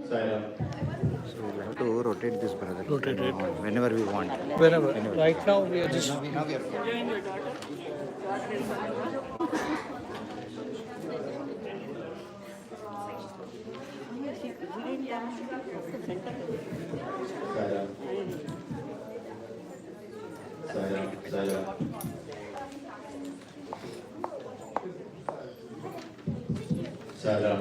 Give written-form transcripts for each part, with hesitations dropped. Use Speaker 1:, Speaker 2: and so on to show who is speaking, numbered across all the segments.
Speaker 1: So we'll have to rotate this, brother.
Speaker 2: Rotate it.
Speaker 1: Whenever we want.
Speaker 2: Whenever. Right now we are just.
Speaker 1: Now we are.
Speaker 3: Salam.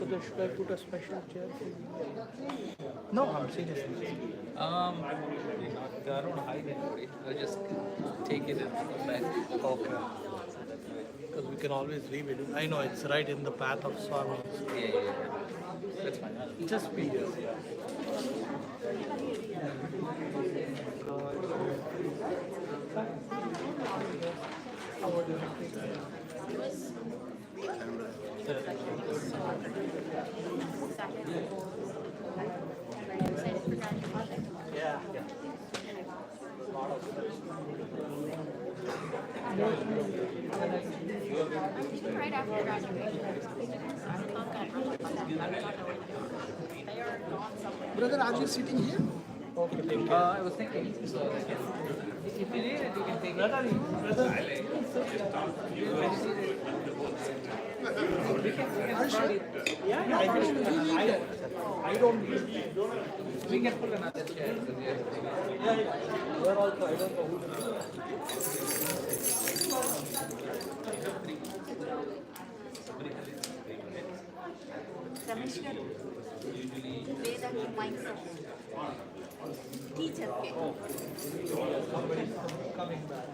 Speaker 2: So should I put a special chair for you? No, I'm seriously.
Speaker 4: I don't hide anybody. I just take it and go back.
Speaker 2: Okay. Because we can always leave it. I know it's right in the path of Swami.
Speaker 4: Yeah. That's fine.
Speaker 2: Just be here. Yeah.
Speaker 5: Right after graduation.
Speaker 6: Brother, are you sitting here?
Speaker 4: I was thinking, so if you need it, you can take it.
Speaker 2: I don't need.
Speaker 4: We can put another chair.
Speaker 2: We're also, I don't know who.
Speaker 5: Ramesh garu, Vedaki mindset. Teacher ke.
Speaker 2: Coming back.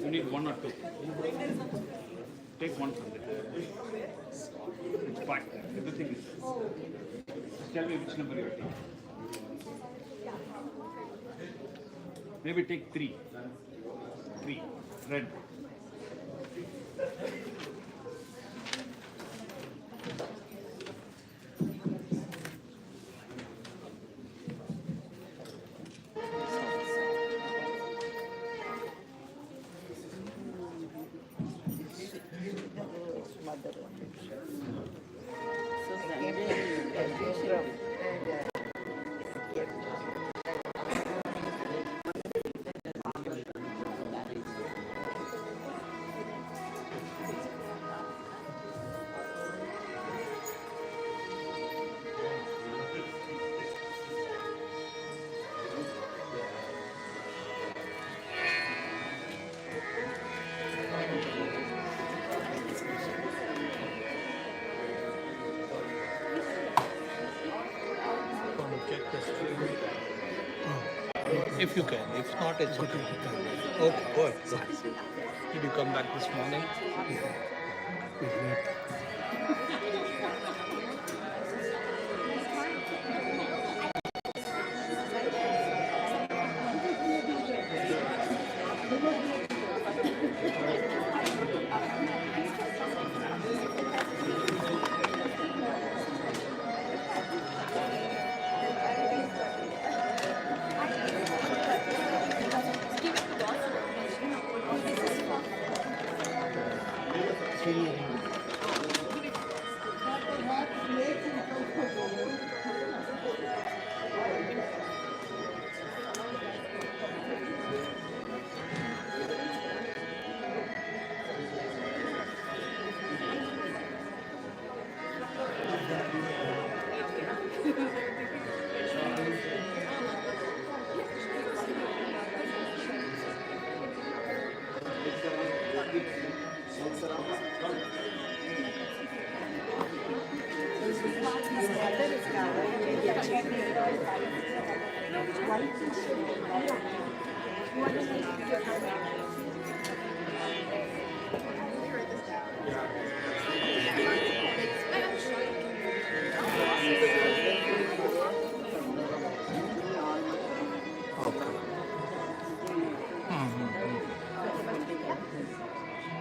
Speaker 3: You need one or two. Take one from there. It's fine. Everything is. Tell me which number you take. Maybe take three. Three. Red.
Speaker 2: If you can. If not, it's okay. Okay, good. Did you come back this morning?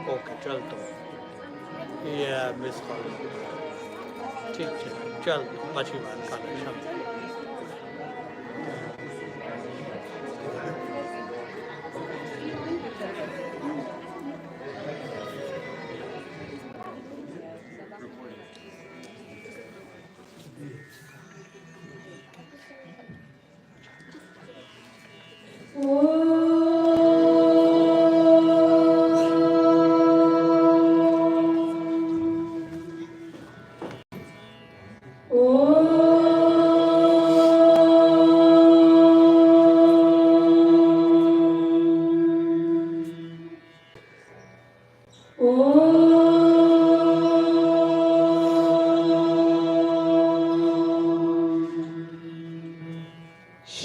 Speaker 2: Okay चल तो ये miss call ठीक है चल પછી વાત કરીશું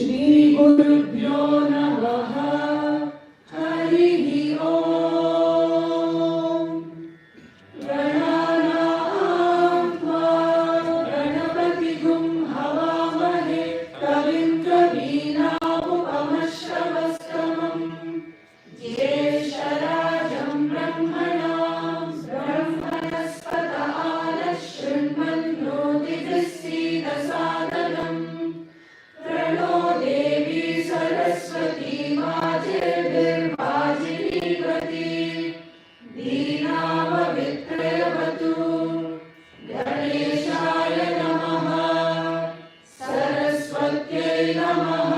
Speaker 7: श्रीगुरुभ्यो नमः हरिः ॐ गणानां त्वा गणपतिगुं हवामहे कविं कवीनामुपमश्रवस्तमम् ज्येष्ठराजं ब्रह्मणां ब्रह्मणस्पत आनः शृण्वन्नोतिभिस्सीदसादनम् प्रणो देवी सरस्वती माजेर्वाजिनीवती दीनामवित्रयवतु गणेशाय नमः सरस्वत्यै नमः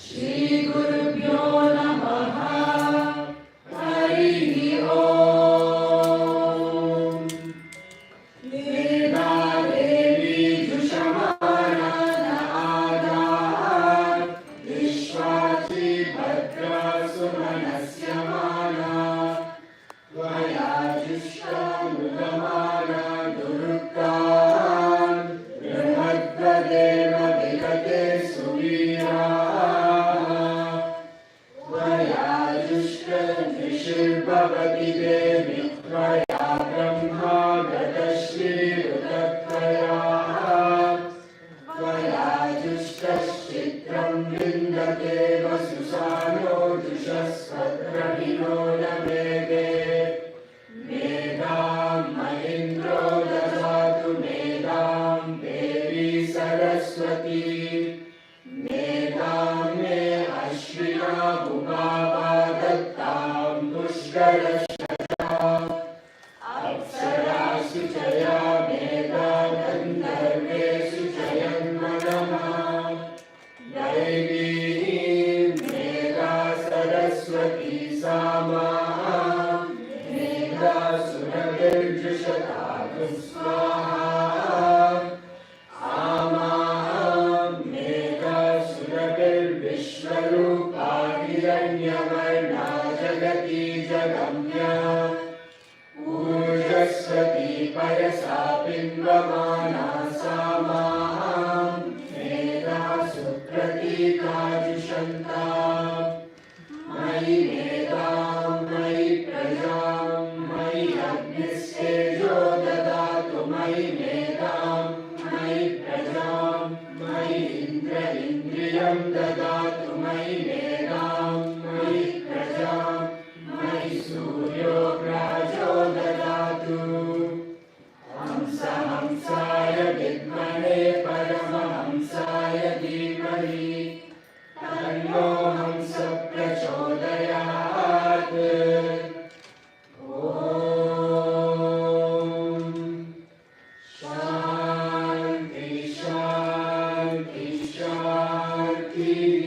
Speaker 7: श्रीगुरुभ्यो नमः हरिः ॐ वेदा देवी जुषमाणा विश्वाची भद्रा सुमनस्य माना त्वया जुष्टानुगमाना दुरुक्तान् बृहद्वदेव विगते सुवीराः त्वया जुष्टदृशिर्भवति देवि त्वया ब्रह्मा गतश्रीरुतत्वया त्वया जुष्टश्चित्रं विन्दते वसुसानो जुषस्वद्रविणो न वेदे मेधां महेन्द्रो ददातु मेधां देवी सरस्वती मेधां मे अश्विना भुगावा दत्तां पुष्करश्रजाम् अप्सरासु जया मेधा गन्धर्वेषु जयन्मनः दैवी मेधा सरस्वती सामा मेधा सुरभिर्जुषतातु स्वाहा आमा मेधा सुरभिर्विश्वरूपा हिरण्यवर्णा जगती जगम्या ऊर्जस्वती पयसा बिम्बमाना सामा मेधा सुप्रतीकाजुषन्ता मयि मेधां मयि प्रजां मयि अग्निस्तेजो ददातु मयि मेधां मयि प्रजां मयि इन्द्रियं ददातु मयि मेधां मयि प्रजां मयि सूर्यो प्राजो ददातु हंसाय विद्महे परमहंसाय धीमहि तन्नो हंस प्रचोदयात् ॐ शान्ति शान्ति शान्तिः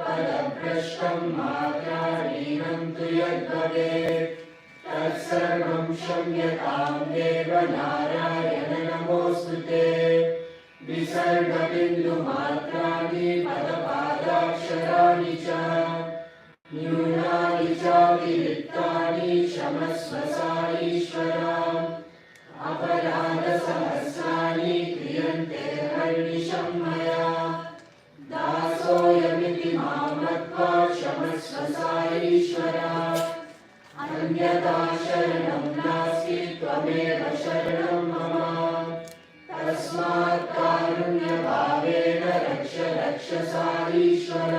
Speaker 7: यदक्षरपदभ्रष्टं मात्राहीनं तु यद्भवेत् तत्सर्वं क्षम्यतां देव नारायण नमोऽस्तु ते विसर्गबिन्दुमात्राणि पदपादाक्षराणि च न्यूनानि चातिरिक्तानि क्षमस्व सा ईश्वर अपराधसहस्राणि अन्यथा शरणं नास्ति त्वमेव शरणं मम तस्मात् कारुण्यभावेन रक्ष रक्ष साईश्वर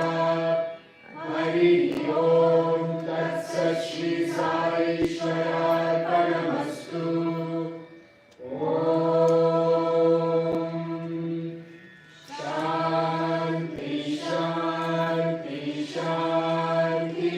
Speaker 7: हरि ओम तत्सत् श्री साईश्वरार्पणमस्तु ओम शांति शांति शांति।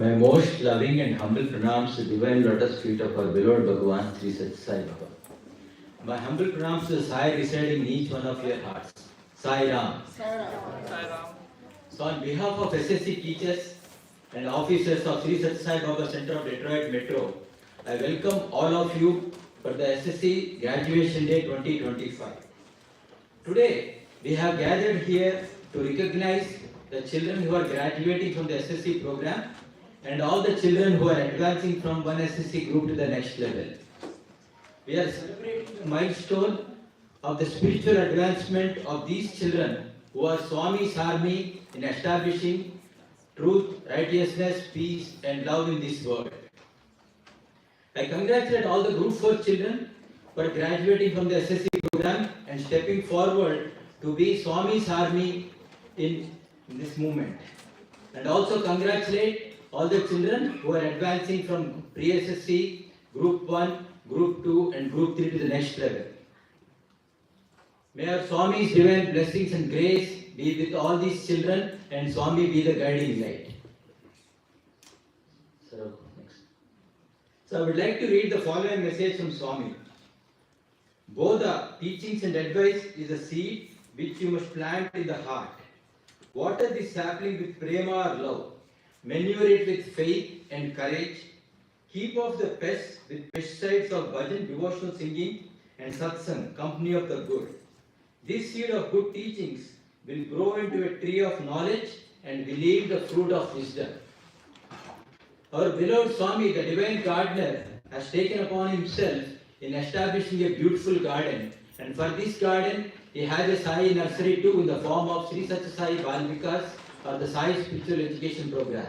Speaker 8: My most loving and humble pranams to the divine lotus feet of our beloved Bhagavan Sri Sathya Sai Baba. My humble pranams to the Sai residing in each one of your hearts. Sai Ram. So on behalf of SSE teachers and officers of Sri Sathya Sai Baba Center of Detroit Metro, I welcome all of you for the SSE Graduation Day 2025. Today, we have gathered here to recognize the children who are graduating from the SSE program and all the children who are advancing from one SSE group to the next level. We are celebrating the milestone of the spiritual advancement of these children who are Swami's army in establishing truth, righteousness, peace and love in this world. I congratulate all the Group 4 children for graduating from the SSE program and stepping forward to be Swami's army in this movement. And also congratulate all the children who are advancing from pre-SSE, Group 1, Group 2 and Group 3 to the next level. May our Swami's divine blessings and grace be with all these children and Swami be the guiding light. So I would like to read the following message from Swami. Bodha, teachings and advice is a seed which you must plant in the heart. Water this sapling with prema or love. Manure it with faith and courage. Keep off the pests with pesticides of bhajan, devotional singing and satsang, company of the good. This seed of good teachings will grow into a tree of knowledge and will yield the fruit of wisdom. Our beloved Swami, the divine gardener, has taken upon himself in establishing a beautiful garden, and for this garden he has a Sai nursery too in the form of Sri Sathya Sai Bal Vikas or the Sai Spiritual Education Program.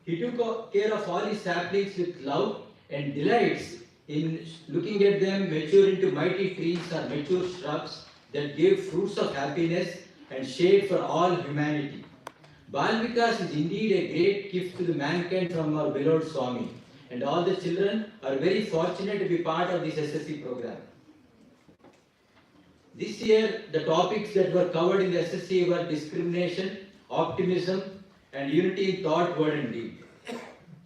Speaker 8: He took care of all his saplings with love and delights in looking at them mature into mighty trees or mature shrubs that give fruits of happiness and shade for all humanity. Bal Vikas is indeed a great gift to the mankind from our beloved Swami, and all the children are very fortunate to be part of this SSE program. This year, the topics that were covered in the SSE were discrimination, optimism, and unity in thought, word, and deed.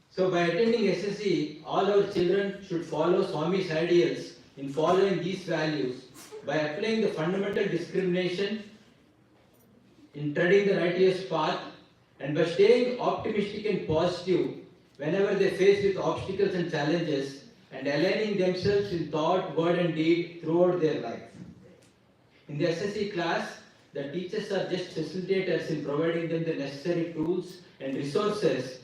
Speaker 8: So, by attending SSE, all our children should follow Swami's ideals in following these values by applying the fundamental discrimination in treading the righteous path and by staying optimistic and positive whenever they face with obstacles and challenges and aligning themselves in thought, word, and deed throughout their life. In the SSE class, the teachers are just facilitators in providing them the necessary tools and resources,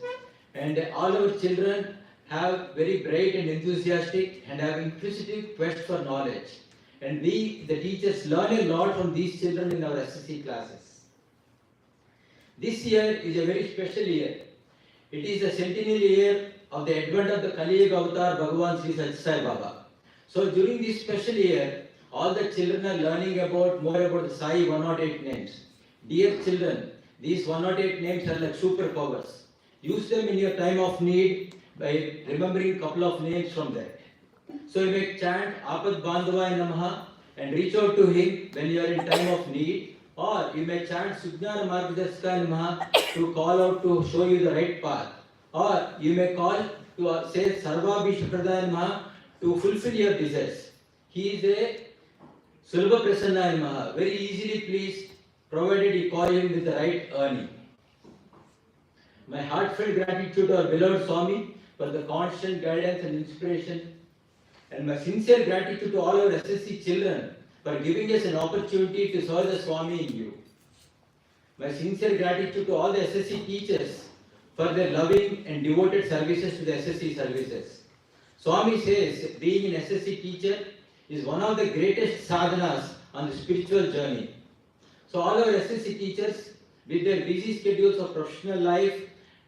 Speaker 8: and all our children have very bright and enthusiastic and have inquisitive quest for knowledge. And we, the teachers, learn a lot from these children in our SSE classes. This year is a very special year. It is the centennial year of the advent of the Kali Yuga Avatar Bhagavan Sri Sathya Sai Baba. So during this special year, all the children are learning more about the Sai 108 names. Dear children, these 108 names are like superpowers. Use them in your time of need by remembering a couple of names from that. So you may chant Apad Bandhavaya Namaha and reach out to him when you are in time of need, or you may chant Sujnana Margadarshaka Namaha to call out to show you the right path, or you may call to say Sarva Bhishpradaya Namaha to fulfill your desires. He is a Sulbha Prasanna Namaha, very easily pleased, provided you call him with the right earning. My heartfelt gratitude to our beloved Swami for the constant guidance and inspiration. And my sincere gratitude to all our SSC children for giving us an opportunity to serve the Swami in you. My sincere gratitude to all the SSC teachers for their loving and devoted services to the SSC services. Swami says being an SSC teacher is one of the greatest sadhanas on the spiritual journey. So all our SSC teachers, with their busy schedules of professional life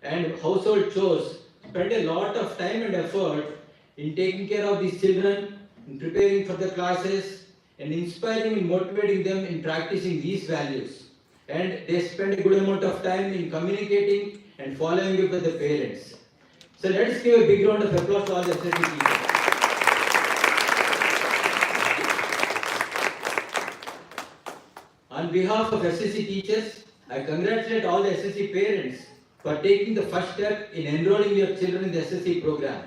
Speaker 8: and household chores, spend a lot of time and effort in taking care of these children, in preparing for the classes, and inspiring and motivating them in practicing these values. And they spend a good amount of time in communicating and following up with the parents. So let us give a big round of applause to all the SSC teachers. On behalf of SSC teachers, I congratulate all the SSC parents for taking the first step in enrolling your children in the SSC program.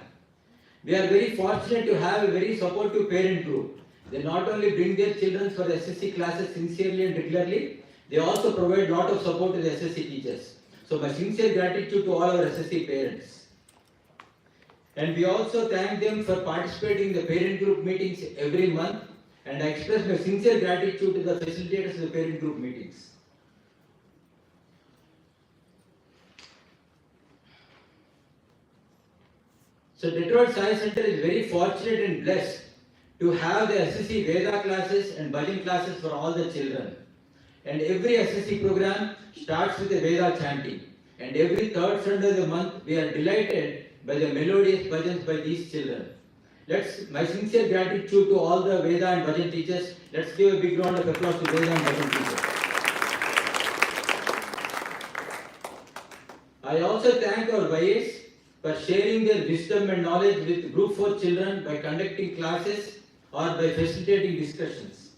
Speaker 8: We are very fortunate to have a very supportive parent group. They not only bring their children for the SSC classes sincerely and regularly, they also provide a lot of support to the SSC teachers. So my sincere gratitude to all our SSC parents. And we also thank them for participating in the parent group meetings every month, and I express my sincere gratitude to the facilitators of the parent group meetings. So Detroit Science Center is very fortunate and blessed to have the SSC Veda classes and Bhajan classes for all the children. And every SSC program starts with a Veda chanting. And every third Sunday of the month, we are delighted by the melodious bhajans by these children. My sincere gratitude to all the Veda and Bhajan teachers. Let's give a big round of applause to Veda and Bhajan teachers. I also thank our YAs for sharing their wisdom and knowledge with Group 4 children by conducting classes or by facilitating discussions.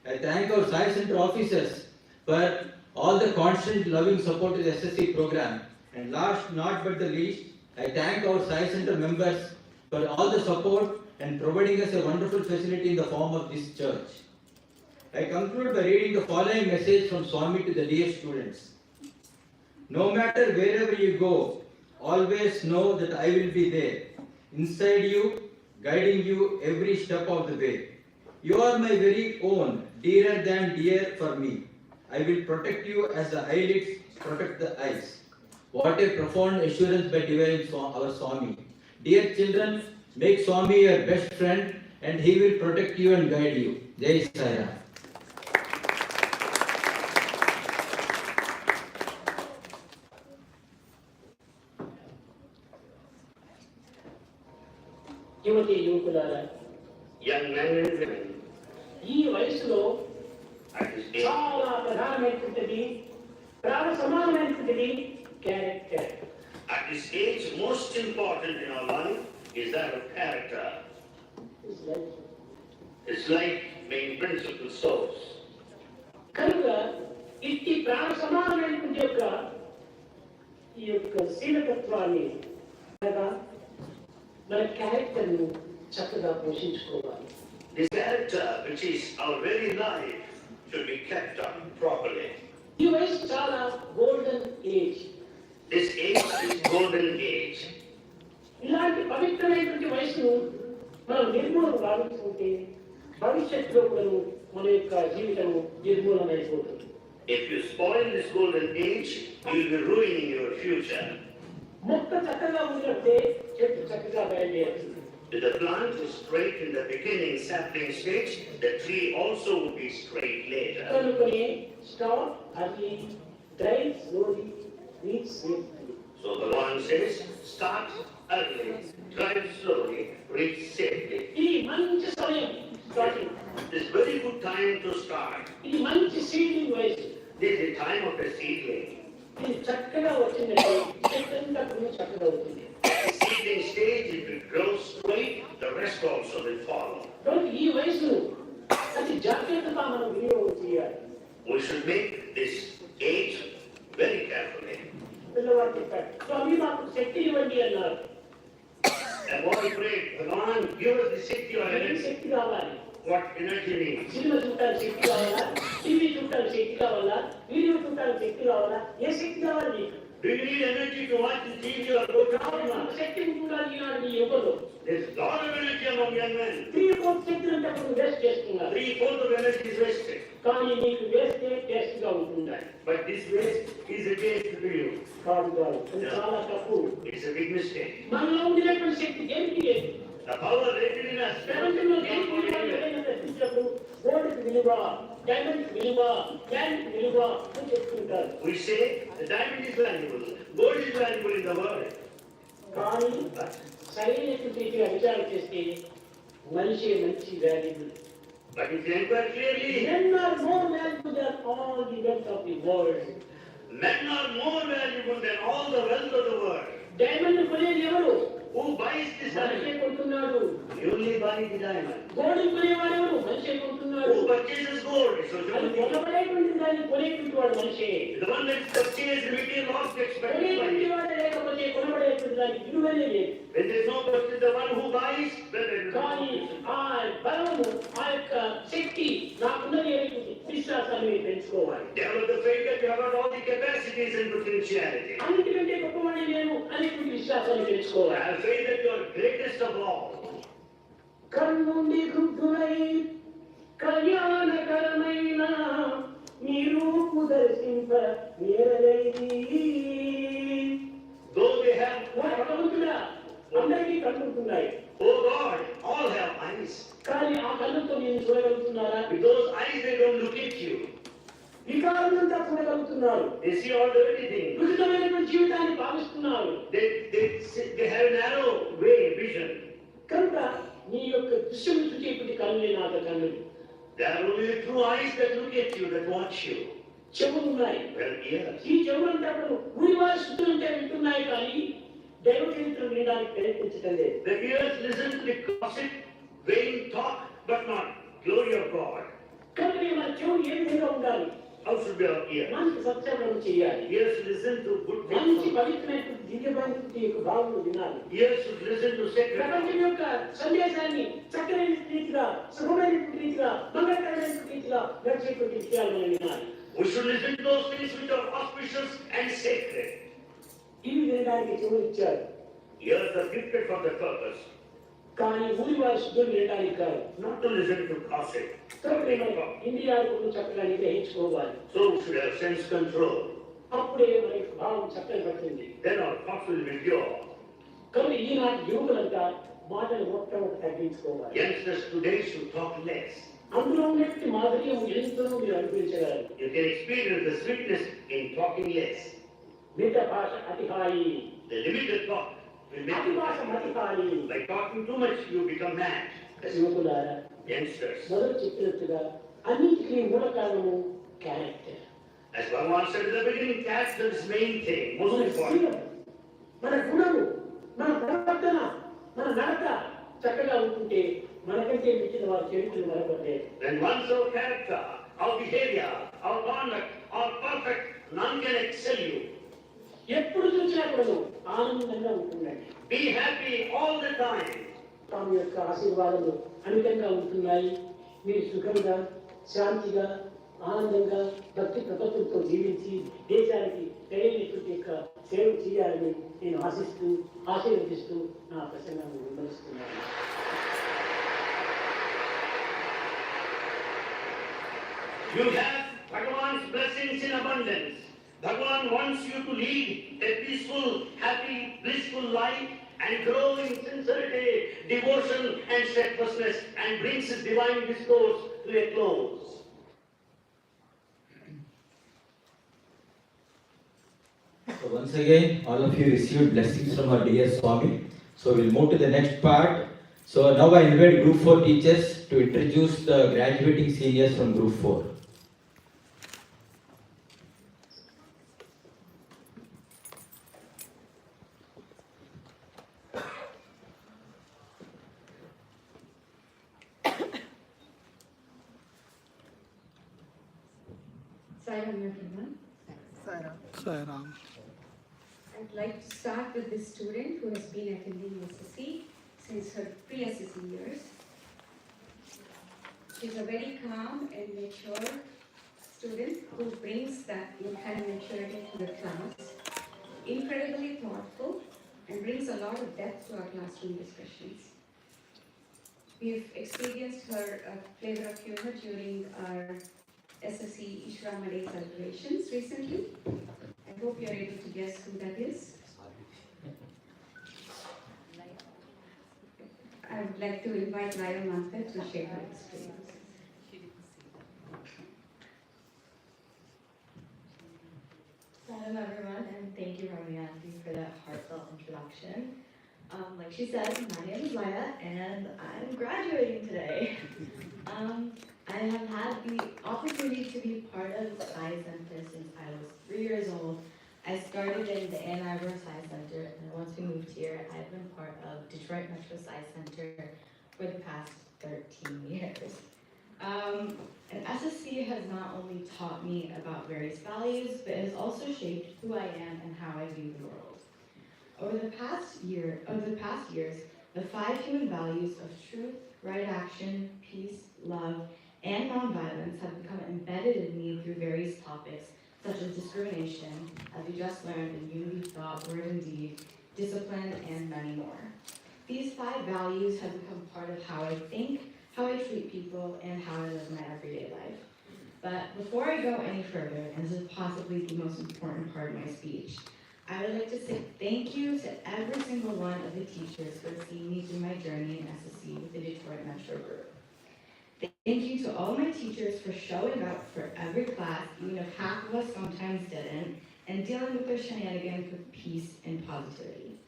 Speaker 8: I thank our Science Center officers for all the constant loving support to the SSC program. And last not but the least, I thank our Science Center members for all the support and providing us a wonderful facility in the form of this church. I conclude by reading the following message from Swami to the dear students. No matter wherever you go, always know that I will be there, inside you, guiding you every step of the way. You are my very own, dearer than dear for me. I will protect you as the eyelids protect the eyes. What a profound assurance by divine our Swami. Dear children, make Swami your best friend and he will protect you and guide you. Jai Sai Ram.
Speaker 9: యువతి యువకులారా,
Speaker 7: young men and women,
Speaker 9: ఈ వయసులో
Speaker 7: at this age,
Speaker 9: చాలా ప్రధానమైనటువంటిది, ప్రాణ సమానమైనటువంటిది character.
Speaker 7: at this age, most important in our life is that of character. It's like being principal source.
Speaker 9: కనుక ఇట్టి ప్రాణ సమానమైనటువంటి ఈ యొక్క శీలతత్వాన్ని అనగా మన క్యారెక్టర్ను చక్కగా పోషించుకోవాలి.
Speaker 7: This character, which is our very life, should be kept up properly.
Speaker 9: ఈ వయసు చాలా golden age.
Speaker 7: This age is golden age.
Speaker 9: ఇలాంటి పవిత్రమైనటువంటి వయసును మనం నిర్మూలన భావించుకుంటే భవిష్యత్తులో మనం మన యొక్క జీవితం నిర్మూలమైపోతుంది.
Speaker 7: If you spoil this golden age, you will be ruining your future.
Speaker 9: మొక్క చక్కగా ఉన్నట్టే చెట్టు చక్కగా బయలుదేరుతుంది.
Speaker 7: If the plant is straight in the beginning sapling stage, the tree also will be straight later.
Speaker 9: కనుకనే start early, drive slowly, reach safely.
Speaker 7: So the one says, start early, drive slowly, reach safely.
Speaker 9: ఇది మంచి సమయం starting.
Speaker 7: This is very good time to start.
Speaker 9: ఇది మంచి seeding వయసు.
Speaker 7: This is the time of the seedling.
Speaker 9: ఇది చక్కగా వచ్చిందంటే చెట్టంతా కూడా చక్కగా అవుతుంది.
Speaker 7: The seedling stage, if it grows straight, the rest also will follow.
Speaker 9: కనుక ఈ వయసును అతి జాగ్రత్తగా మనం వినియోగం చేయాలి.
Speaker 7: We should make this age very carefully.
Speaker 9: పిల్లవాడు చెప్పాడు, స్వామి మాకు శక్తి ఇవ్వండి అన్నారు.
Speaker 7: And what we pray, Bhagavan, give us the Shakti or
Speaker 9: ఏం
Speaker 7: energy.
Speaker 9: శక్తి కావాలి?
Speaker 7: What energy needs?
Speaker 9: సినిమా చూడటానికి శక్తి కావాలా? టీవీ చూడటానికి శక్తి కావాలా? వీడియో చూడటానికి శక్తి కావాలా? ఏ శక్తి కావాలి నీకు?
Speaker 7: Do you need energy to watch the TV or go to
Speaker 9: కావున
Speaker 7: cinema?
Speaker 9: శక్తి ఉండాలి ఈనాడు మీ యువకులు
Speaker 7: There's a lot of energy among young men.
Speaker 9: 3/4 శక్తిని అప్పుడు వేస్ట్ చేస్తున్నారు
Speaker 7: 3/4 of energy is wasted.
Speaker 9: కానీ నీకు వేస్తే టేస్ట్ గా ఉంటుంది
Speaker 7: But this waste is a taste to you.
Speaker 9: కాదు కాదు అది చాలా తప్పు
Speaker 7: It's a big mistake.
Speaker 9: మనలో ఉండినటువంటి శక్తి దేనికి లేదు
Speaker 7: The power rated in us.
Speaker 9: ప్రపంచంలో దేనికి విలువ ఏదైనా ప్రశ్నించినప్పుడు గోల్డ్కి విలువ డైమండ్ విలువ గ్రాండ్ విలువ అని చెప్తుంటారు
Speaker 7: We say the diamond is valuable, gold is valuable in the world.
Speaker 9: కానీ
Speaker 7: But
Speaker 9: సరైనటువంటి రీతిగా విచారణ చేస్తే మనిషి మంచి valuable
Speaker 7: if you inquire clearly,
Speaker 9: Men are more valuable than all the wealth of the world.
Speaker 7: men are more valuable than all the wealth of the world.
Speaker 9: Diamond కొనేది ఎవరు
Speaker 7: Who buys this
Speaker 9: మనిషే
Speaker 7: diamond?
Speaker 9: కొంటున్నాడు
Speaker 7: You only buy the diamond.
Speaker 9: Gold కొనేవాడు ఎవరు మనిషే కొంటున్నాడు
Speaker 7: Who purchases gold? So
Speaker 9: అది
Speaker 7: you
Speaker 9: కొనబడేటువంటి దాన్ని కొనేటువంటి వాడు మనిషే
Speaker 7: the one that purchases material objects, but
Speaker 9: కొనేటువంటి వాడు లేకపోతే కొనబడేటువంటి దానికి విలువనే లేదు
Speaker 7: when there is no purchase, the one who buys, well,
Speaker 9: కానీ ఆ బలము ఆ యొక్క శక్తి నాకున్నది అనేటువంటి విశ్వాసాన్ని మీరు పెంచుకోవాలి
Speaker 7: develop the faith that you have got all the capacities and potentiality.
Speaker 9: అన్నిటికంటే గొప్పవాడి నేను అనేటువంటి విశ్వాసాన్ని పెంచుకోవాలి
Speaker 7: Have faith that you are greatest of all.
Speaker 9: కన్నుండి గుడ్డునై కళ్యాణకరమైన నీ రూపు దర్శింప నేరలేది
Speaker 7: Though they have,
Speaker 9: భగవంతుడా అందరికీ కన్నుంటున్నాయి
Speaker 7: oh God, all have eyes.
Speaker 9: కానీ ఆ కన్నుతో నేను చూడగలుగుతున్నారా
Speaker 7: With those eyes, they don't look at you.
Speaker 9: వికారమంతా చూడగలుగుతున్నారు
Speaker 7: They see all dirty things.
Speaker 9: ఉచితమైనటువంటి జీవితాన్ని భావిస్తున్నారు
Speaker 7: They have narrow way vision.
Speaker 9: కనుక నీ యొక్క దృశ్యం చూసేటువంటి కన్నులే నా కన్నులు
Speaker 7: There are only the true eyes that look at you, that watch you.
Speaker 9: చెవులు ఉన్నాయి
Speaker 7: Well, ears.
Speaker 9: ఈ చెవులంటప్పుడు ఊరివారి శుద్ధులుంటే వింటున్నాయి కానీ దైవ చరిత్ర వినడానికి ప్రయత్నించటం లేదు
Speaker 7: The ears listen to the gossip, vain talk, but not glory of God.
Speaker 9: కనుక మన చెవులు ఏ విధంగా ఉండాలి
Speaker 7: How should be our ears?
Speaker 9: మంచి సత్సంగం చేయాలి
Speaker 7: Ears listen to good
Speaker 9: మంచి
Speaker 7: things.
Speaker 9: పవిత్రమైనటువంటి దివ్యమైనటువంటి యొక్క భావములు వినాలి
Speaker 7: Ears should listen to sacred
Speaker 9: ప్రపంచం
Speaker 7: things.
Speaker 9: యొక్క సందేశాన్ని చక్కని రీతిగా శుభమైనటువంటి రీతిగా మంగళకరమైనటువంటి రీతిగా నడిచేటువంటి విషయాలు మనం వినాలి
Speaker 7: We should listen to those things which are auspicious and sacred.
Speaker 9: ఇవి వినడానికి చెవులు ఇచ్చారు
Speaker 7: Ears are gifted for that purpose,
Speaker 9: కానీ ఊరివారి శుద్ధులు వినడానికి కాదు
Speaker 7: not to listen to gossip.
Speaker 9: కాబట్టి మనం ఇండియాకు చక్కగా నిర్వహించుకోవాలి
Speaker 7: So we should have sense control.
Speaker 9: అప్పుడే మన యొక్క భావం చక్కగా పడుతుంది
Speaker 7: Then our thoughts will be pure.
Speaker 9: కనుక ఈనాటి యువకులంతా మాటలు మొట్టమొదటి తగ్గించుకోవాలి
Speaker 7: Youngsters today should talk less.
Speaker 9: అందులో ఉన్నటువంటి మాధుర్యం ఎంతో మీరు అనుభవించగలరు
Speaker 7: You can experience the sweetness in talking less.
Speaker 9: మిత భాష అతిహాయి
Speaker 7: The limited talk will make
Speaker 9: అతి
Speaker 7: you
Speaker 9: భాష
Speaker 7: mad.
Speaker 9: మతిహాయి
Speaker 7: By talking too much, you become mad.
Speaker 9: యువకులారా
Speaker 7: Youngsters.
Speaker 9: మొదలు చెప్పినట్టుగా అన్నిటికీ మూల కారణము character
Speaker 7: As Bhagavan said in the beginning, character is main thing, most
Speaker 9: మన
Speaker 7: important.
Speaker 9: శీలం మన గుణము మన ప్రవర్తన మన నడక చక్కగా ఉంటుంటే మనకంటే మించిన వారి చరిత్రలు మరొకట్లేదు
Speaker 7: When once our character, our behavior, our conduct are perfect, none can excel you.
Speaker 9: ఎప్పుడు చూసినా కూడా ఆనందంగా ఉంటుందండి
Speaker 7: Be happy all the time.
Speaker 9: తాము యొక్క ఆశీర్వాదాలు అమితంగా ఉంటున్నాయి మీరు సుఖంగా శాంతిగా ఆనందంగా భక్తి ప్రపత్తులతో జీవించి దేశానికి తెలియనటువంటి యొక్క సేవ చేయాలని నేను ఆశిస్తూ ఆశీర్వదిస్తూ నా ప్రసంగాన్ని విమర్శిస్తున్నాను
Speaker 7: You have Bhagavan's blessings in abundance. Bhagavan wants you to lead a peaceful, happy, blissful life and grow in sincerity, devotion and steadfastness and brings his divine discourse to a close.
Speaker 8: So once again, all of you received blessings from our dear Swami. So we'll move to the next part. So now I invite Group 4 teachers to introduce the graduating seniors from Group 4.
Speaker 5: Sairam, everyone.
Speaker 6: Sairam.
Speaker 5: I'd like to start with this student who has been attending SSE since her pre-SSE years. She's a very calm and mature student who brings that kind of maturity to the class. incredibly thoughtful and brings a lot of depth to our classroom discussions. We've experienced her flavor of humor during our SSE Ishram Day celebrations recently. I hope you're able to guess who that is. I would like to invite Laya Mantha to share her experiences.
Speaker 10: Hello everyone, and thank you, Ramiyanti, for that heartfelt introduction. Like she said, my name is Laya, and I'm graduating today. I have had the opportunity to be part of Sci Center since I was 3 years old. I started in the Ann Arbor Sci Center, and once we moved here, I've been part of Detroit Metro Sci Center for the past 13 years. And SSE has not only taught me about various values, but it has also shaped who I am and how I view the world. Over the past years, the 5 human values of truth, right action, peace, love, and nonviolence have become embedded in me through various topics such as discrimination, as we just learned in unity, thought, word, and deed, discipline, and many more. These 5 values have become part of how I think, how I treat people, and how I live my everyday life. But before I go any further, and this is possibly the most important part of my speech, I would like to say thank you to every single one of the teachers for seeing me through my journey in SSE with the Detroit Metro Group. Thank you to all my teachers for showing up for every class, even if half of us sometimes didn't, and dealing with their shenanigans with peace and positivity.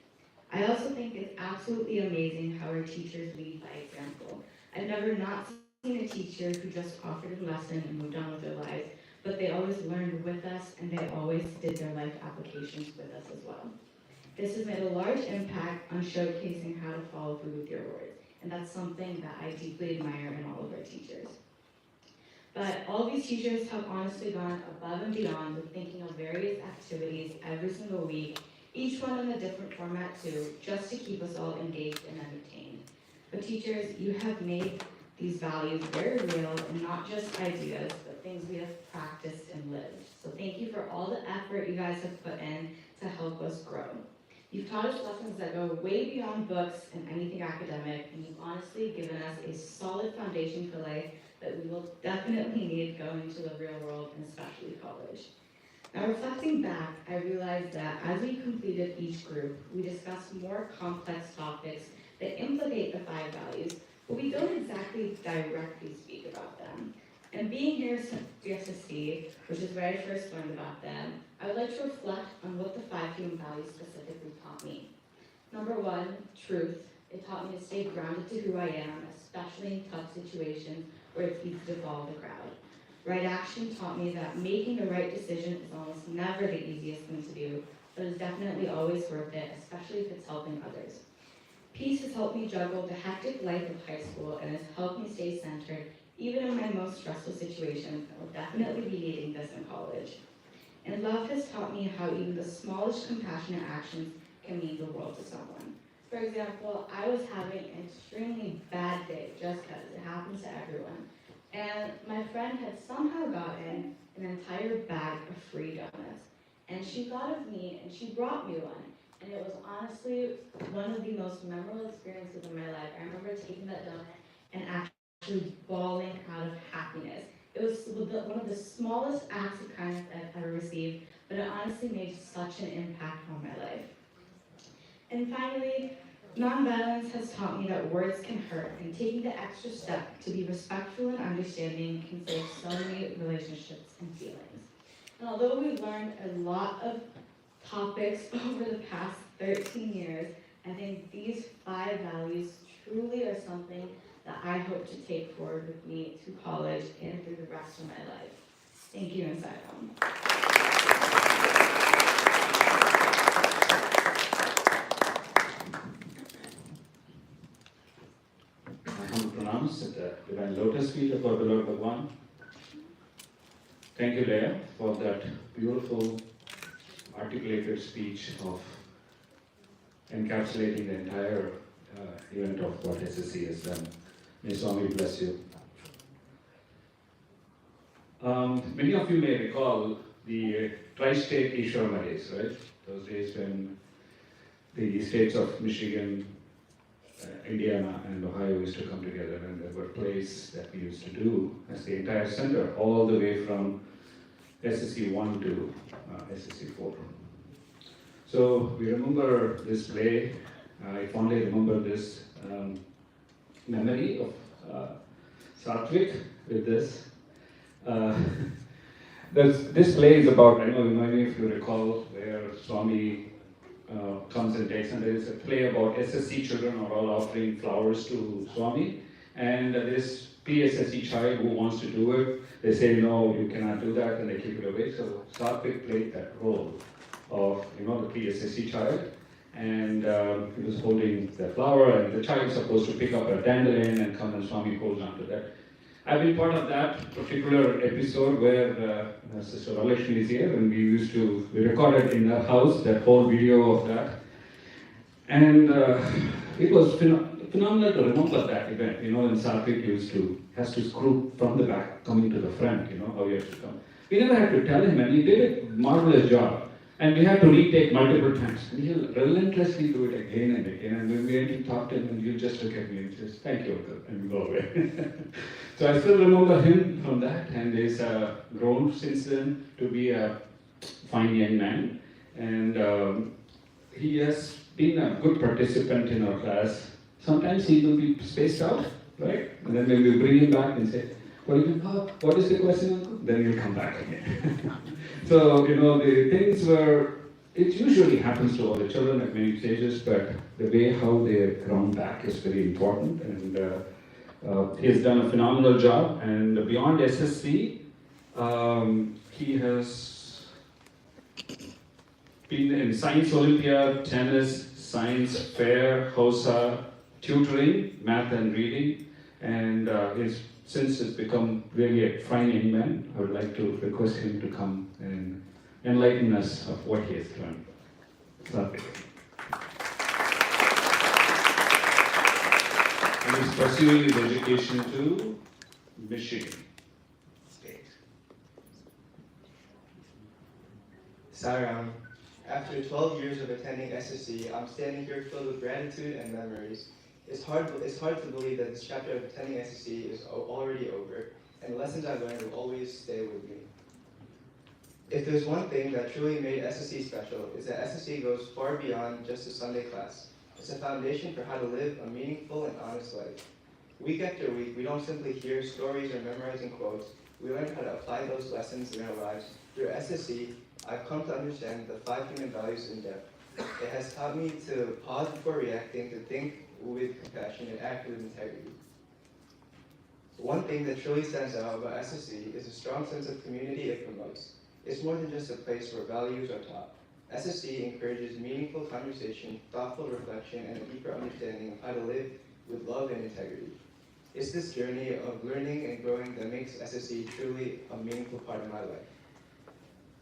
Speaker 10: I also think it's absolutely amazing how our teachers lead by example. I've never not seen a teacher who just offered a lesson and moved on with their lives, but they always learned with us and they always did their life applications with us as well. This has made a large impact on showcasing how to follow through with your words, and that's something that I deeply admire in all of our teachers. But all these teachers have honestly gone above and beyond with thinking of various activities every single week, each one in a different format too, just to keep us all engaged and entertained. But teachers, you have made these values very real and not just ideas, but things we have practiced and lived. So thank you for all the effort you guys have put in to help us grow. You've taught us lessons that go way beyond books and anything academic, and you've honestly given us a solid foundation for life that we will definitely need going into the real world and especially college. Now reflecting back, I realized that as we completed each group, we discussed more complex topics that implicate the 5 values, but we don't exactly directly speak about them. And being here at the SSE, which is where I first learned about them, I would like to reflect on what the 5 human values specifically taught me. Number 1, truth. It taught me to stay grounded to who I am, especially in tough situations where it's easy to follow the crowd. Right action taught me that making the right decision is almost never the easiest thing to do, but is definitely always worth it, especially if it's helping others. Peace has helped me juggle the hectic life of high school and has helped me stay centered, even in my most stressful situations, and will definitely be needing this in college. And love has taught me how even the smallest compassionate actions can mean the world to someone. For example, I was having an extremely bad day, just because it happens to everyone. And my friend had somehow gotten an entire bag of free donuts. And she thought of me and she brought me one. And it was honestly one of the most memorable experiences of my life. I remember taking that donut and actually bawling out of happiness. It was one of the smallest acts of kindness I've ever received, but it honestly made such an impact on my life. And finally, nonviolence has taught me that words can hurt, and taking the extra step to be respectful and understanding can save so many relationships and feelings. And although we've learned a lot of topics over the past 13 years, I think these 5 values truly are something that I hope to take forward with me to college and through the rest of my life. Thank you, and Sairam.
Speaker 3: My humble pronouns at the Divine Lotus feet of our beloved Bhagwan. Thank you, Leah, for that beautiful, articulated speech of encapsulating the entire event of what SSE has done. May Swami bless you. Many of you may recall the Tri-State Ishwarama Days, right? those days when the states of Michigan, Indiana, and Ohio used to come together, and there were plays that we used to do as the entire center, all the way from SSE 1 to SSE 4. So we remember this play. I fondly remember this memory of Satvik with this. This play is about, I know many of you recall, where Swami comes and takes, and there is a play about SSC children are all offering flowers to Swami, and this PSSE child who wants to do it, they say, no, you cannot do that, and they keep it away. So Satvik played that role of, the PSSE child, and he was holding the flower, and the child is supposed to pick up a dandelion and come, and Swami holds on to that. I've been part of that particular episode where Sister Ralakshmi is here, and we recorded in her house that whole video of that. And it was phenomenal to remember that event, when Satvik has to screw from the back, coming to the front, how he has to come. We never had to tell him, and he did a marvelous job. And we had to retake multiple times. And he'll relentlessly do it again and again. And when we went to talk to him, and he'll just look at me and just, thank you, Uncle, and we go away. So I still remember him from that, and he's grown since then to be a fine young man. And he has been a good participant in our class. Sometimes he will be spaced out, right? And then when we bring him back and say, what is the question, Uncle? Then he'll come back again. So, the things were, it usually happens to all the children at many stages, but the way how they ground back is very important. And he has done a phenomenal job. And beyond SSC, he has been in Science Olympiad, tennis, science fair, Hausa, tutoring, math and reading, and since it's become really a fine young man, I would like to request him to come and enlighten us of what he has learned. Satvik. And he's pursuing his education to Michigan State.
Speaker 11: Saram, after 12 years of attending SSE, I'm standing here filled with gratitude and memories. It's hard to believe that this chapter of attending SSE is already over, and the lessons I learned will always stay with me. If there's one thing that truly made SSE special, it's that SSE goes far beyond just a Sunday class. It's a foundation for how to live a meaningful and honest life. Week after week, we don't simply hear stories or memorizing quotes, we learn how to apply those lessons in our lives. Through SSE, I've come to understand the 5 human values in depth. It has taught me to pause before reacting, to think with compassion, and act with integrity. One thing that truly stands out about SSE is a strong sense of community it promotes. It's more than just a place where values are taught. SSE encourages meaningful conversation, thoughtful reflection, and a deeper understanding of how to live with love and integrity. It's this journey of learning and growing that makes SSE truly a meaningful part of my life.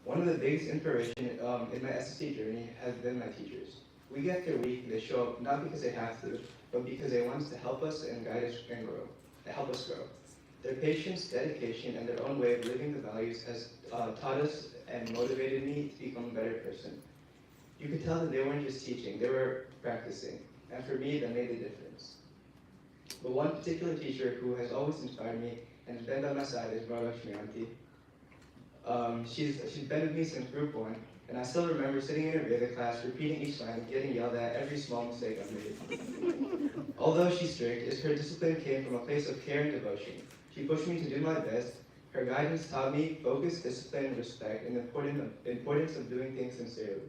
Speaker 11: One of the biggest inspirations in my SSE journey has been my teachers. Week after week, they show up not because they have to, but because they want to help us and guide us and grow. They help us grow. Their patience, dedication, and their own way of living the values has taught us and motivated me to become a better person. You could tell that they weren't just teaching, they were practicing. And for me, that made the difference. But one particular teacher who has always inspired me and has been by my side is Ralakshmi Auntie. She's been with me since group 1, and I still remember sitting in her yoga class, repeating each line, and getting yelled at every small mistake I made. Although she's strict, her discipline came from a place of care and devotion. She pushed me to do my best. Her guidance taught me focus, discipline, respect, and the importance of doing things sincerely.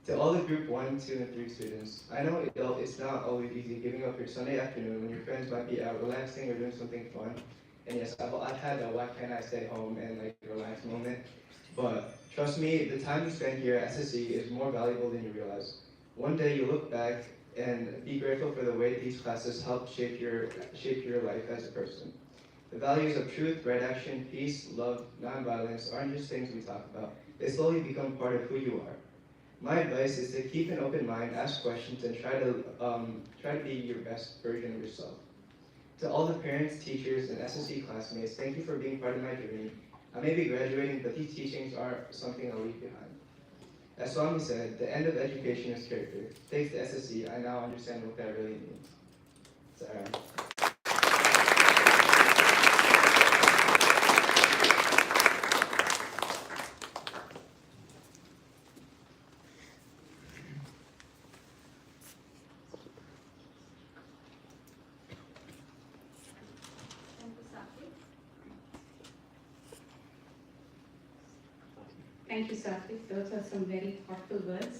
Speaker 11: To all the group 1, 2, and 3 students, I know it's not always easy giving up your Sunday afternoon when your friends might be out relaxing or doing something fun. And yes, I've had a why can't I stay home and relax moment. But trust me, the time you spend here at SSE is more valuable than you realize. One day you look back and be grateful for the way these classes help shape your life as a person. The values of truth, right action, peace, love, nonviolence aren't just things we talk about. They slowly become part of who you are. My advice is to keep an open mind, ask questions, and try to be your best version of yourself. To all the parents, teachers, and SSE classmates, thank you for being part of my journey. I may be graduating, but these teachings aren't something I'll leave behind. As Swami said, the end of education is character. Thanks to SSE, I now understand what that really means. Sarah.
Speaker 5: Thank you, Satvik. Those are some very thoughtful words.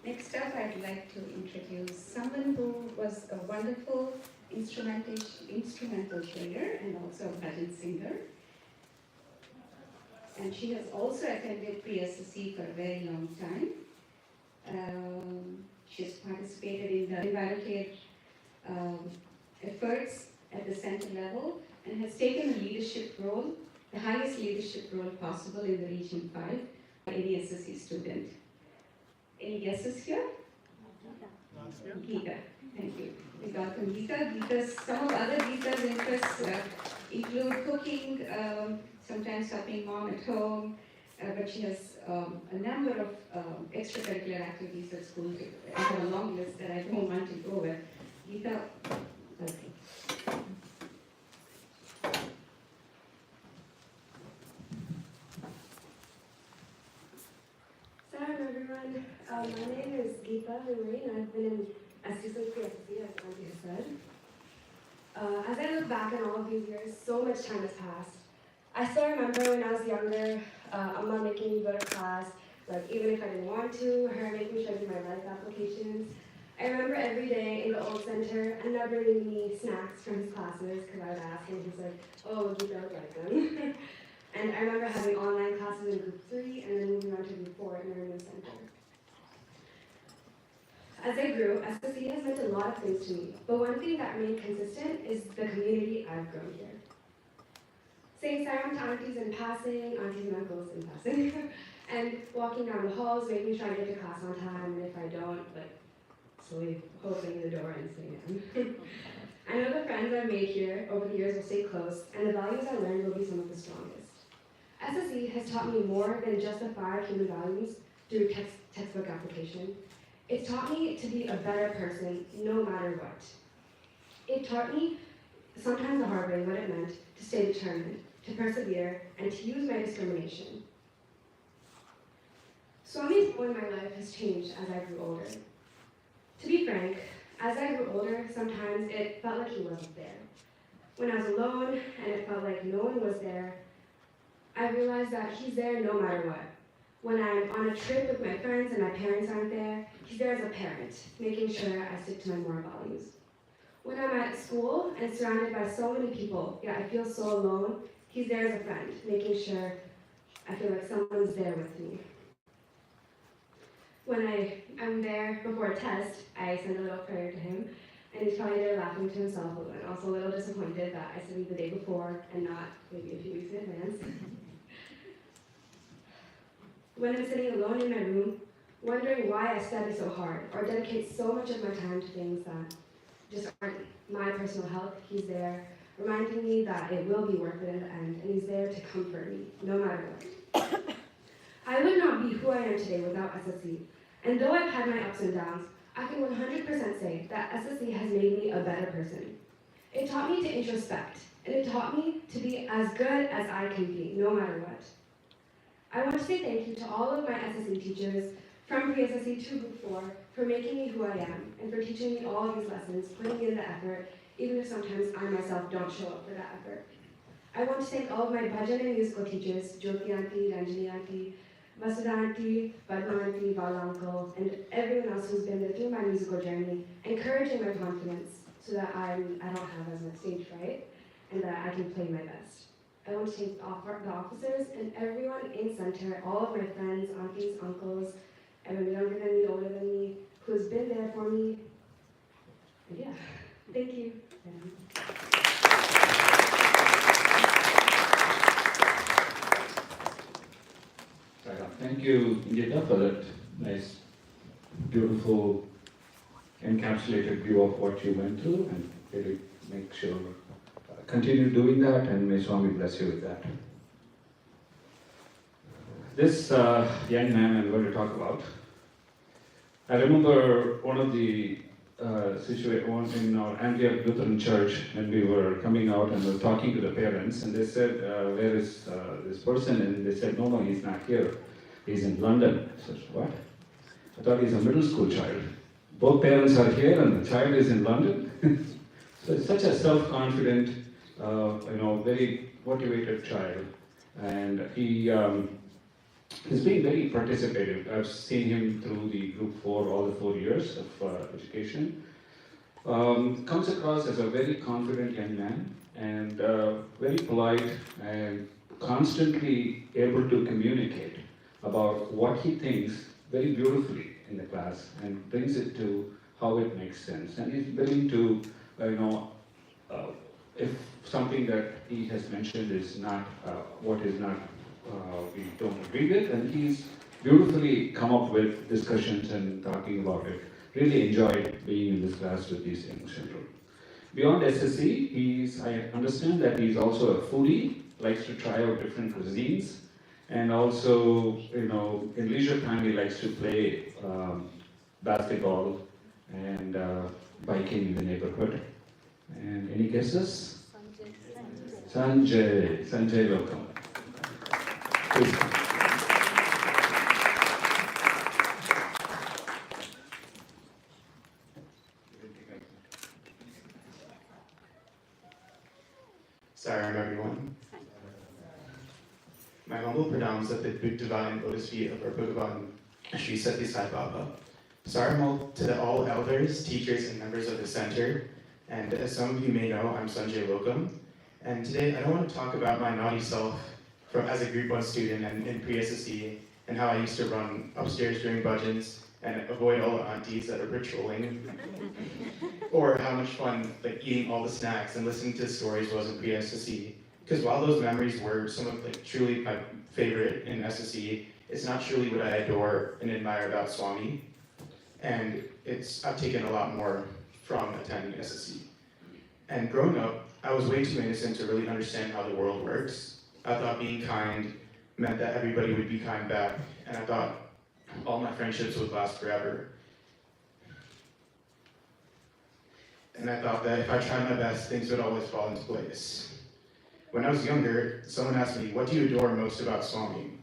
Speaker 5: Next up, I'd like to introduce someone who was a wonderful instrumental player and also a bhajan singer. And she has also attended pre-SSE for a very long time. She's participated in the invited efforts at the center level and has taken a leadership role, the highest leadership role possible in the Region 5 for any SSE student. Any guesses here? Geeta. Thank you. We got from Geeta. Some of other Geeta's interests include cooking, sometimes helping mom at home, but she has a number of extracurricular activities at school. I have a long list that I don't want to go with. Geeta, okay.
Speaker 12: Hello everyone, my name is Geeta Hoorie and I've been in assistant pre-SSE, as Auntie has said. As I look back on all of these years, so much time has passed. I still remember when I was younger, Amma making me go to class, like even if I didn't want to, her making me show me my life applications. I remember every day in the old center, Anna bringing me snacks from his classes because I would ask him, he's like, oh, Geeta would like them. And I remember having online classes in group 3 and then moving on to group 4 in the Renew Center. As I grew, SSE has meant a lot of things to me, but one thing that remained consistent is the community I've grown here. Saying salam to aunties in passing, aunties and uncles in passing, and walking down the halls, making sure I get to class on time, and if I don't, like, slowly opening the door and sitting down. I know the friends I've made here over the years will stay close, and the values I learned will be some of the strongest. SSE has taught me more than just the 5 human values through textbook application. It's taught me to be a better person no matter what. It taught me, sometimes the hard way, what it meant to stay determined, to persevere, and to use my discrimination. Swami's role in my life has changed as I grew older. To be frank, as I grew older, sometimes it felt like he wasn't there. When I was alone and it felt like no one was there, I realized that he's there no matter what. When I'm on a trip with my friends and my parents aren't there, he's there as a parent, making sure I stick to my moral values. When I'm at school and surrounded by so many people, yet I feel so alone, he's there as a friend, making sure I feel like someone's there with me. When I'm there before a test, I send a little prayer to him, and he's probably there laughing to himself and also a little disappointed that I studied the day before and not maybe a few weeks in advance. When I'm sitting alone in my room, wondering why I study so hard or dedicate so much of my time to things that just aren't my personal health, he's there, reminding me that it will be worth it in the end, and he's there to comfort me, no matter what. I would not be who I am today without SSE, and though I've had my ups and downs, I can 100% say that SSE has made me a better person. It taught me to introspect, and it taught me to be as good as I can be, no matter what. I want to say thank you to all of my SSE teachers, from pre-SSE to Group 4, for making me who I am, and for teaching me all these lessons, putting in the effort, even if sometimes I myself don't show up for that effort. I want to thank all of my bhajan and musical teachers, Jyoti Auntie, Ranjini Auntie, Vasudha Auntie, Padma Auntie, Val Uncle, and everyone else who's been there through my musical journey, encouraging my confidence so that I don't have as much stage fright, and that I can play my best. I want to thank the officers and everyone in center, all of my friends, aunties, uncles, everyone younger than me, older than me, who's been there for me. And yeah, thank you.
Speaker 3: Thank you, Geeta, for that nice, beautiful, encapsulated view of what you went through, and really make sure continue doing that, and may Swami bless you with that. This young man I'm going to talk about, I remember one of the one in our Antioch Lutheran Church when we were coming out and were talking to the parents, and they said, "Where is this person?" And they said, "No, he's not here. He's in London." I said, "What?" I thought he's a middle school child. Both parents are here, and the child is in London. So it's such a self-confident, very motivated child, and he's been very participative. I've seen him through the group 4, all the 4 years of education. Comes across as a very confident young man and very polite and constantly able to communicate about what he thinks very beautifully in the class and brings it to how it makes sense. And he's willing to, if something that he has mentioned is not what is not we don't agree with, and he's beautifully come up with discussions and talking about it. Really enjoyed being in this class with these young children. Beyond SSE, I understand that he's also a foodie, likes to try out different cuisines, and also, in leisure time he likes to play basketball and biking in the neighborhood. And any guesses? Sanjay, welcome. Please.
Speaker 11: Saram, everyone. My humble pranams at the divine lotus feet of our Bhagavan, Sri Sati Sai Baba. Saram to all elders, teachers, and members of the center. And as some of you may know, I'm Sanjay Lokam. And today I don't want to talk about my naughty self as a Group 1 student and in pre-SSE, and how I used to run upstairs during budgets and avoid all the aunties that are patrolling, or how much fun eating all the snacks and listening to stories was in pre-SSE. Because while those memories were some of truly my favorite in SSE, it's not truly what I adore and admire about Swami. And I've taken a lot more from attending SSE. And growing up, I was way too innocent to really understand how the world works. I thought being kind meant that everybody would be kind back, and I thought all my friendships would last forever. And I thought that if I tried my best, things would always fall into place. When I was younger, someone asked me, "What do you adore most about Swami?"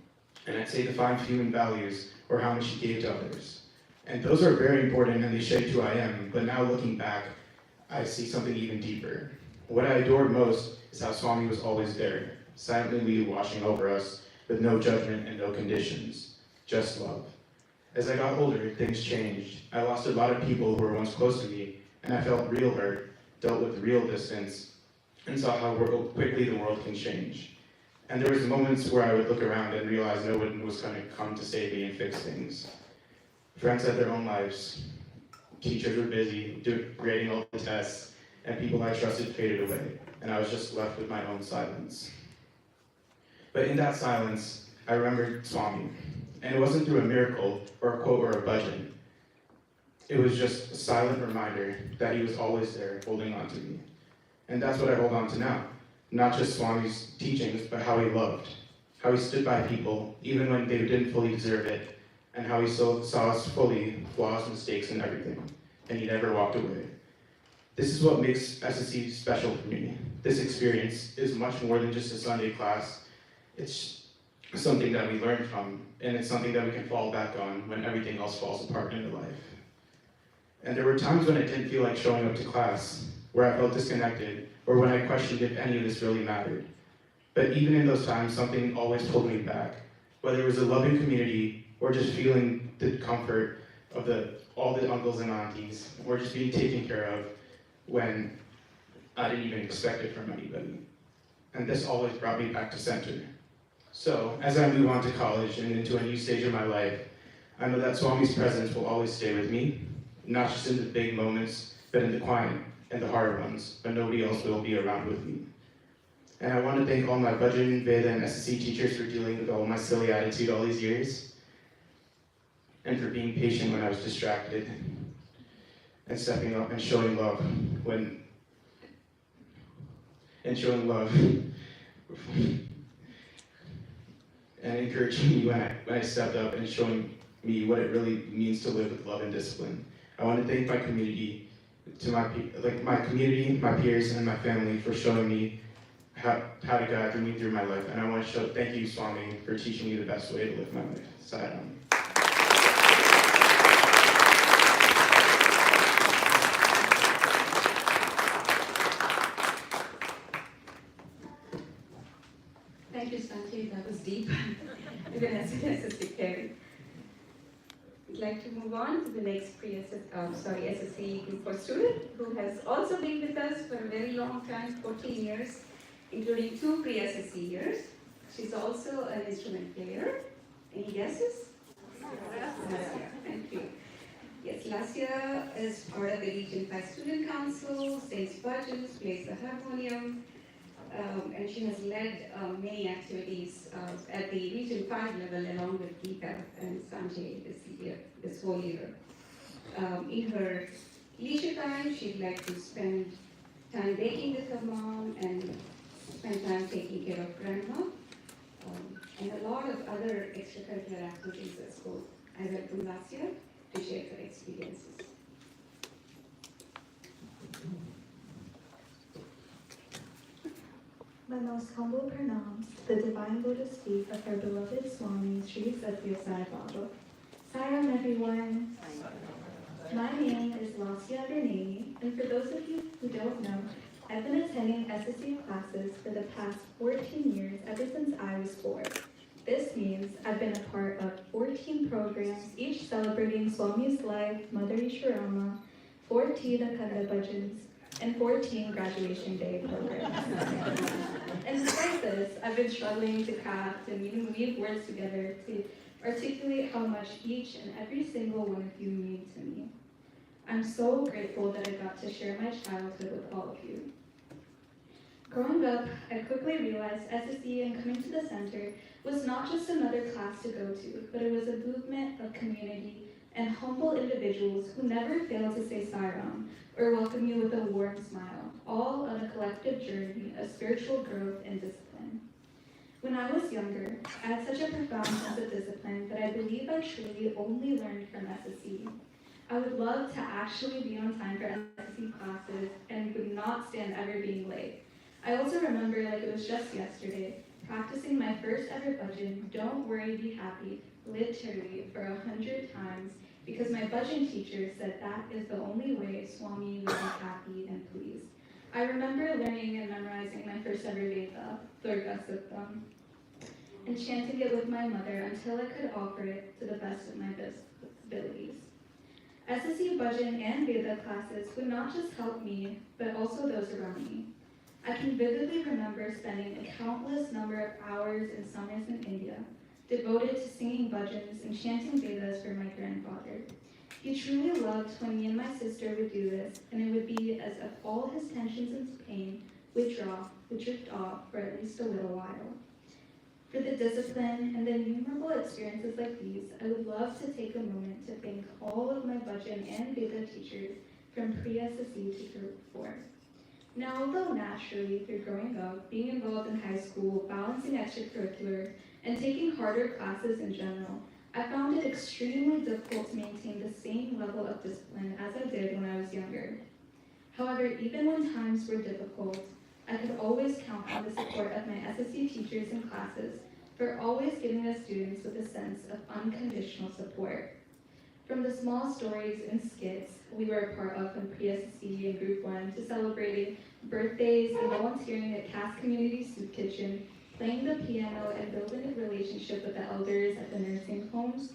Speaker 11: And I'd say the 5 human values, or how much he gave to others. And those are very important and they shape who I am, but now looking back, I see something even deeper. What I adored most is how Swami was always there, silently watching over us with no judgment and no conditions, just love. As I got older, things changed. I lost a lot of people who were once close to me, and I felt real hurt, dealt with real distance, and saw how quickly the world can change. And there was moments where I would look around and realize no one was going to come to save me and fix things. Friends had their own lives. Teachers were busy, grading all the tests, and people I trusted faded away, and I was just left with my own silence. But in that silence, I remembered Swami, and it wasn't through a miracle or a quote or a bhajan. It was just a silent reminder that he was always there holding on to me. And that's what I hold on to now. Not just Swami's teachings, but how he loved. How he stood by people, even when they didn't fully deserve it, and how he saw us fully, flaws, mistakes, and everything. And he never walked away. This is what makes SSE special for me. This experience is much more than just a Sunday class. It's something that we learn from, and it's something that we can fall back on when everything else falls apart in life. And there were times when I didn't feel like showing up to class, where I felt disconnected, or when I questioned if any of this really mattered. But even in those times, something always pulled me back, whether it was a loving community, or just feeling the comfort of all the uncles and aunties, or just being taken care of when I didn't even expect it from anybody. And this always brought me back to center. So, as I move on to college and into a new stage of my life, I know that Swami's presence will always stay with me, not just in the big moments, but in the quiet and the hard ones, when nobody else will be around with me. And I want to thank all my Bhajan, Veda, and SSE teachers for dealing with all my silly attitude all these years, and for being patient when I was distracted, and stepping up and showing love
Speaker 13: and encouraging me when I stepped up and showing me what it really means to live with love and discipline. I want to thank my community, my community, my peers, and my family for showing me how to guide me through my life. And I want to thank you, Swami, for teaching me the best way to live my life. Sayonara.
Speaker 5: Thank you, Sanjay. That was deep. Even as SSE carried. I'd like to move on to the next SSE group of student who has also been with us for a very long time, 14 years, including 2 pre-SSE years. She's also an instrument player. Any guesses? Lasya. Thank you. Yes, Lasya is part of the Region 5 Student Council, sings bhajans, plays the harmonium, and she has led many activities at the Region 5 level along with Geeta and Sanjay this whole year. In her leisure time, she'd like to spend time baking with her mom and spend time taking care of grandma, and a lot of other extracurricular activities at school. I welcome Lasya to share her experiences.
Speaker 14: My most humble pranams to the divine lotus feet of our beloved Swami Sri Satya Sai Baba. Sairam everyone. My name is Lasya Bernini, and for those of you who don't know, I've been attending SSE classes for the past 14 years, ever since I was 4. This means I've been a part of 14 programs, each celebrating Swami's life, Mother Ishwarama, 14 Akanda bhajans, and 14 graduation day programs. And despite this, I've been struggling to craft and even weave words together to articulate how much each and every single one of you mean to me. I'm so grateful that I got to share my childhood with all of you. Growing up, I quickly realized SSE and coming to the center was not just another class to go to, but it was a movement of community and humble individuals who never fail to say Sairam or welcome you with a warm smile, all on a collective journey of spiritual growth and discipline. When I was younger, I had such a profound sense of discipline that I believe I truly only learned from SSE. I would love to actually be on time for SSE classes and would not stand ever being late. I also remember, like it was just yesterday, practicing my first ever bhajan, Don't Worry, Be Happy, literally for 100 times, because my bhajan teacher said that is the only way Swami would be happy and pleased. I remember learning and memorizing my first ever Veda, Durga Suktam, and chanting it with my mother until I could offer it to the best of my abilities. SSE bhajan and Veda classes would not just help me, but also those around me. I can vividly remember spending a countless number of hours in summers in India, devoted to singing bhajans and chanting Vedas for my grandfather. He truly loved when me and my sister would do this, and it would be as if all his tensions and pain would drift off for at least a little while. For the discipline and the innumerable experiences like these, I would love to take a moment to thank all of my bhajan and Veda teachers from pre-SSE to Group 4. Now, although naturally, through growing up, being involved in high school, balancing extracurricular, and taking harder classes in general, I found it extremely difficult to maintain the same level of discipline as I did when I was younger. However, even when times were difficult, I could always count on the support of my SSE teachers and classes for always giving us students with a sense of unconditional support. From the small stories and skits we were a part of in pre-SSE and Group 1 to celebrating birthdays and volunteering at Cass Community Soup Kitchen, playing the piano and building a relationship with the elders at the nursing homes,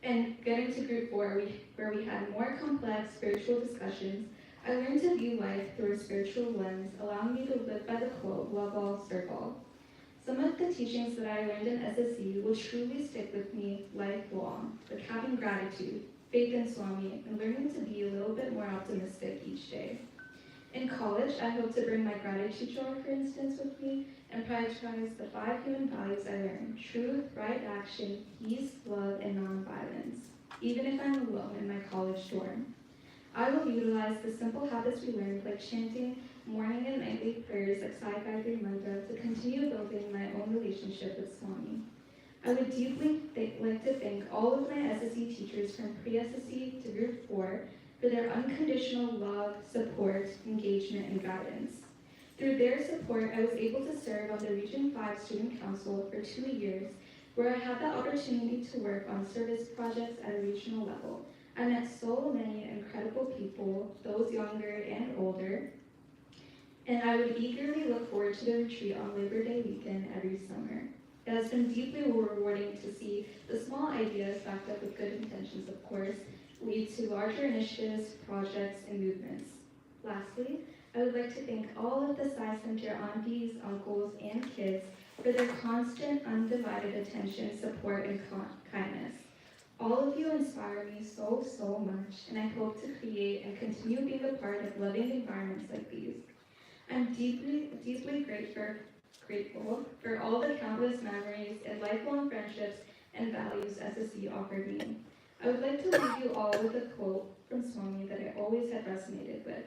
Speaker 14: and getting to Group 4 where we had more complex spiritual discussions, I learned to view life through a spiritual lens, allowing me to live by the quote, love all, serve all. Some of the teachings that I learned in SSE will truly stick with me lifelong, like having gratitude, faith in Swami, and learning to be a little bit more optimistic each day. In college, I hope to bring my gratitude jar, for instance, with me and prioritize the 5 human values I learned: truth, right action, peace, love, and nonviolence, even if I'm alone in my college dorm. I will utilize the simple habits we learned, like chanting morning and nightly prayers like Sai Gayatri Mantra, to continue building my own relationship with Swami. I would deeply like to thank all of my SSE teachers from pre-SSE to Group 4 for their unconditional love, support, engagement, and guidance. Through their support, I was able to serve on the Region 5 Student Council for 2 years, where I had the opportunity to work on service projects at a regional level. I met so many incredible people, those younger and older, and I would eagerly look forward to the retreat on Labor Day weekend every summer. It has been deeply rewarding to see the small ideas, backed up with good intentions, of course, lead to larger initiatives, projects, and movements. Lastly, I would like to thank all of the Sai Center aunties, uncles, and kids for their constant, undivided attention, support, and kindness. All of you inspire me so, so much, and I hope to create and continue being a part of loving environments like these. I'm deeply, deeply grateful for all the countless memories and lifelong friendships and values SSE offered me. I would like to leave you all with a quote from Swami that I always have resonated with.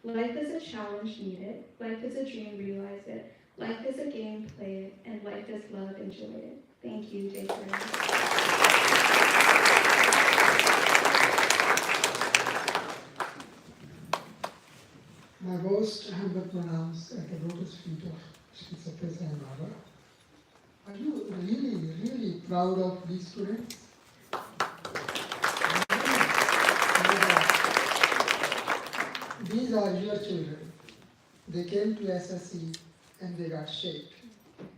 Speaker 14: Life is a challenge, meet it. Life is a dream, realize it. Life is a game, play it. And life is love, enjoy it. Thank you, Jay.
Speaker 6: My most humble pronouns at the lotus feet of Sri Satya Sai Baba. Are you really, really proud of these students? These are your children. They came to SSE and they got shaped.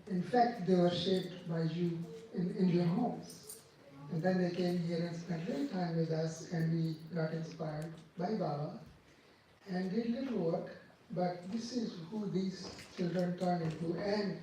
Speaker 6: In fact, they were shaped by you in your homes. And then they came here and spent great time with us, and we got inspired by Baba and did little work, but this is who these children turn into. And